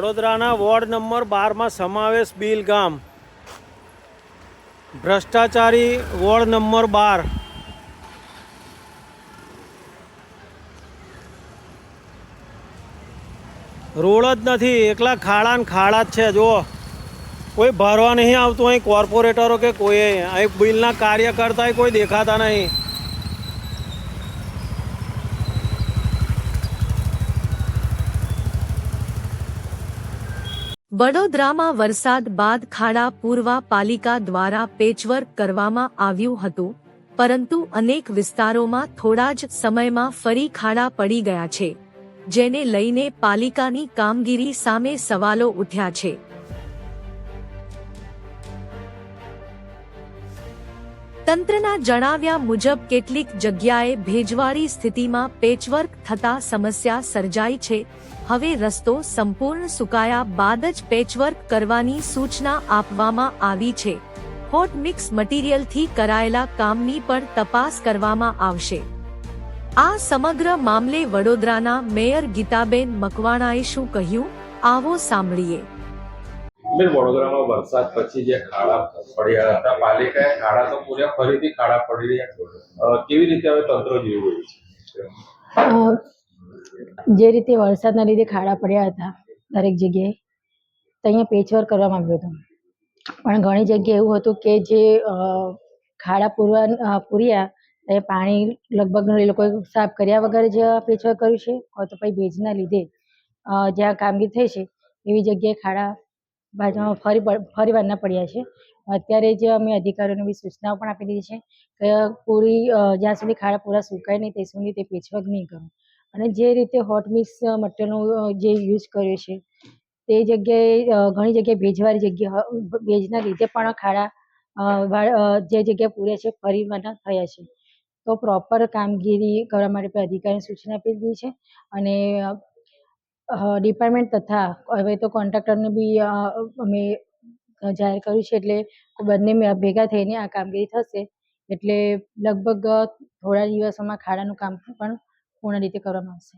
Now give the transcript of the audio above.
વડોદરાના ward number 12 માં સમાવેશ બીલ ગામ ભ્રષ્ટાચારી વોર્ડ નંબર 12 રોડ જ નથી, એકલા ખાડા ને ખાડા જ છે। જો કોઈ ભરવા નહીં આવતું અહીં કોર્પોરેટરો કે કોઈ અહીં બિલના કાર્યકર્તા કોઈ દેખાતા નહીં। વડોદરામાં વરસાદ બાદ ખાડા પૂરવા પાલિકા દ્વારા પેચવર્ક કરવામાં આવ્યું હતું, પરંતુ અનેક વિસ્તારોમાં થોડા જ સમયમાં ફરી ખાડા પડી ગયા છે, જેને લઈને પાલિકાની કામગીરી સામે સવાલો ઉઠ્યા છે। તંત્રના જણાવ્યા મુજબ કેટલીક જગ્યાએ ભેજવાળી સ્થિતિમાં પેચવર્ક થતા સમસ્યા સર્જાઈ છે। હવે રસ્તો સંપૂર્ણ સુકાયા બાદ જ પેચવર્ક કરવાની સૂચના આપવામાં આવી છે। હોટ મિક્સ મટીરીયલથી કરાયેલા કામની પણ તપાસ કરવામાં આવશે। આ સમગ્ર મામલે વડોદરાના મેયર ગીતાબેન મકવાણાએ શું કહ્યું, આવો સાંભળીએ। વડોદરામાં વરસાદ પછી જે ખાડા પડ્યા હતા, પાલિકાએ ખાડા તો પૂર્યા, ફરીથી ખાડા પડી રહ્યા, કેવી રીતે હવે તંત્ર જોઈ રહ્યું છે? જે રીતે વરસાદના લીધે ખાડા પડ્યા હતા દરેક જગ્યાએ, તો અહીંયા પેચવર્ક કરવામાં આવ્યું હતું, પણ ઘણી જગ્યાએ એવું હતું કે જે ખાડા પૂર્યા એ પાણી લગભગ એ લોકોએ સાફ કર્યા વગર જ પેચવર્ક કર્યું છે, તો પછી ભેજના લીધે જ્યાં કામગીરી થઈ છે એવી જગ્યાએ ખાડા ફરી વારના પડ્યા છે। અત્યારે જ અમે અધિકારીઓને બી સૂચનાઓ પણ આપી દીધી છે કે જ્યાં સુધી ખાડા પૂરા સુકાય નહીં ત્યાં સુધી તે પેચવર્ક નહીં કરો, અને જે રીતે હોટ મિક્સ મટીરિયલનો જે યુઝ કર્યો છે તે જગ્યાએ ઘણી જગ્યાએ ભેજવાળી ભેજના લીધે પણ ખાડા જે જગ્યાએ પૂરે છે ફરી વારના થયા છે। તો પ્રોપર કામગીરી કરવા માટે અધિકારીને સૂચના આપી દીધી છે, અને ડિપાર્ટમેન્ટ તથા હવે તો કોન્ટ્રાક્ટરને બી અમે જાહેર કર્યું છે, એટલે બંને ભેગા થઈને આ કામગીરી થશે, એટલે લગભગ થોડા દિવસોમાં ખાડાનું કામ પણ પૂર્ણ રીતે કરવામાં આવશે।